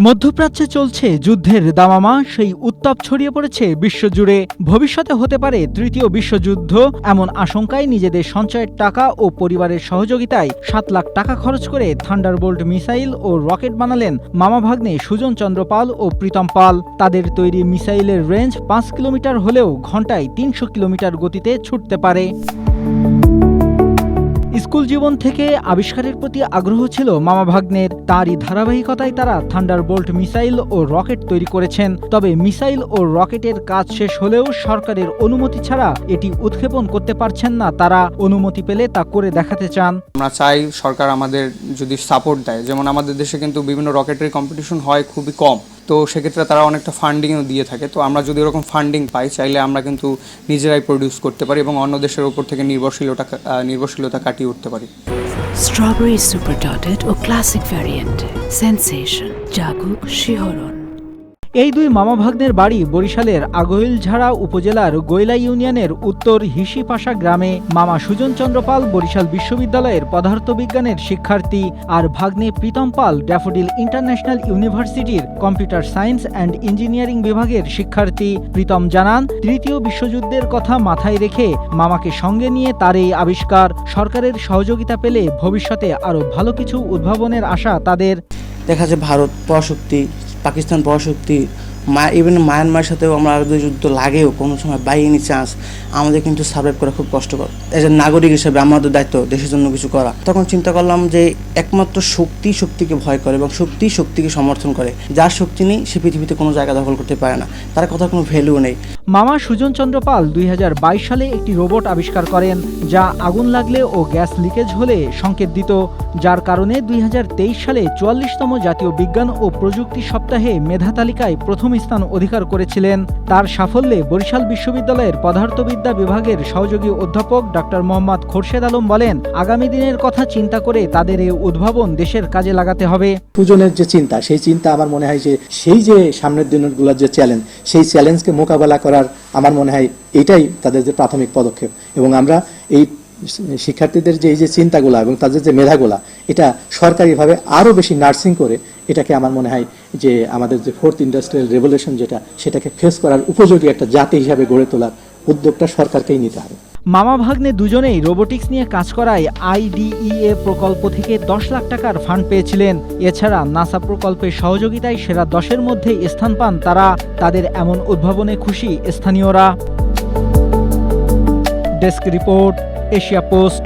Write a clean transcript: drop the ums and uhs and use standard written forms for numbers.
মধ্যপ্রাচ্যে চলছে যুদ্ধের দামামা, সেই উত্তাপ ছড়িয়ে পড়েছে বিশ্বজুড়ে। ভবিষ্যতে হতে পারে তৃতীয় বিশ্বযুদ্ধ, এমন আশঙ্কায় নিজেদের সঞ্চয়ের টাকা ও পরিবারের সহযোগিতায় 7 লাখ টাকা খরচ করে থান্ডারবোল্ট মিসাইল ও রকেট বানালেন মামা ভাগ্নে সুজন চন্দ্র পাল ও প্রীতম পাল। তাদের তৈরি মিসাইলের রেঞ্জ 5 কিলোমিটার হলেও ঘণ্টায় 300 কিলোমিটার গতিতে ছুটতে পারে। স্কুল জীবন থেকে আবিষ্কারের প্রতি আগ্রহ ছিল মামা ভাগ্নের। তারই ধারাবাহিকতায় তারা থান্ডারবোল্ট মিসাইল ও রকেট তৈরি করেছেন। তবে মিসাইল ও রকেটের কাজ শেষ হলেও সরকারের অনুমতি ছাড়া এটি উৎক্ষেপণ করতে পারছেন না তারা। অনুমতি পেলে তা করে দেখাতে চান। আমরা চাই সরকার আমাদের যদি সাপোর্ট দেয়, যেমন আমাদের দেশে কিন্তু বিভিন্ন রকেটের কম্পিটিশন হয় খুবই কম, তো সেক্ষেত্রে তারা অনেকটা ফান্ডিংও দিয়ে থাকে। তো আমরা যদি এরকম ফান্ডিং পাই, চাইলে আমরা কিন্তু নিজেরাই প্রডিউস করতে পারি এবং অন্য দেশের উপর থেকে নির্ভরশীলতা কাটিয়ে উঠতে পারি। স্ট্রবেরি সুপার ডটেড ও ক্লাসিক ভ্যারিয়েন্ট সেন্সেশন জাগুক শিহরণ। এই দুই মামা ভাগ্নের বাড়ি বরিশালের আগৈলঝাড়া উপজেলার গৈলা ইউনিয়নের উত্তর হিসিপাশা গ্রামে। মামা সুজন চন্দ্র পাল বরিশাল বিশ্ববিদ্যালয়ের পদার্থবিজ্ঞানের শিক্ষার্থী, আর ভাগ্নে প্রীতম পাল ড্যাফোডিল ইন্টারন্যাশনাল ইউনিভার্সিটির কম্পিউটার সায়েন্স অ্যান্ড ইঞ্জিনিয়ারিং বিভাগের শিক্ষার্থী। প্রীতম জানান, তৃতীয় বিশ্বযুদ্ধের কথা মাথায় রেখে মামাকে সঙ্গে নিয়ে তার এই আবিষ্কার। সরকারের সহযোগিতা পেলে ভবিষ্যতে আরও ভালো কিছু উদ্ভাবনের আশা তাদের। দেখা যায় ভারত পরাশক্তি, পাকিস্তান পরাশক্তি, ইভেন মায়ানমারের সাথেও আমরা যুদ্ধ লাগেও কোনো সময় বাই এনি চান্স আমাদের কিন্তু সার্ভাইভ করা খুব কষ্টকর। এজ এ নাগরিক হিসেবে আমাদের দায়িত্ব দেশের জন্য কিছু করা। তখন চিন্তা করলাম যে একমাত্র শক্তিকে ভয় করে এবং শক্তিকে সমর্থন করে। যার শক্তি নেই সে পৃথিবীতে কোনো জায়গা দখল করতে পারে না, তার কথা কোনো ভ্যালু নেই। মামা সুজন চন্দ্র পাল 2022 সালে একটি রোবট আবিষ্কার করেন, যা আগুন লাগলে ও গ্যাস লিকেজ হলে সংকেত দিত, যার কারণে 2023 সালে 44তম জাতীয় বিজ্ঞান ও প্রযুক্তি সপ্তাহে মেধা তালিকায় প্রথম স্থান অধিকার করেছিলেন। তার সাফল্যে বরিশাল বিশ্ববিদ্যালয়ের পদার্থবিদ্যা বিভাগের সহযোগী অধ্যাপক ডক্টর মোহাম্মদ খোরশেদ আলম বলেন, আগামী দিনের কথা চিন্তা করে তাদের এই উদ্ভাবন দেশের কাজে লাগাতে হবে। সুজনের যে চিন্তা, সেই চিন্তা আমার মনে হয় যে সেই যে সামনের দিনগুলোর যে চ্যালেঞ্জ, সেই চ্যালেঞ্জকে মোকাবেলা করার আমার মনে হয় এটাই তাদের যে প্রাথমিক পদক্ষেপ। এবং আমরা এই শিক্ষার্থীদের যে এই যে চিন্তাগুলা এবং তাদের যে মেধাগুলা, এটা সরকারিভাবে আরও বেশি নার্সিং করে এটাকে আমার মনে হয় যে আমাদের যে 4th ইন্ডাস্ট্রিয়াল রেভলিউশন সেটাকে ফেস করার উপযোগী একটা জাতি হিসাবে গড়ে তোলার উদ্যোগটা সরকারকেই নিতে হবে। মামা ভাগ্নে দুজনেই রোবোটিক্স নিয়ে কাজ করায় IDEA প্রকল্প থেকে 10 লাখ টাকার ফান্ড পেয়েছিলেন। এছাড়া নাসা প্রকল্পের সহযোগিতায় সেরা 10-এর মধ্যে স্থান পান তারা। তাদের এমন উদ্ভাবনে খুশি স্থানীয়রা। Desk report, Asia post.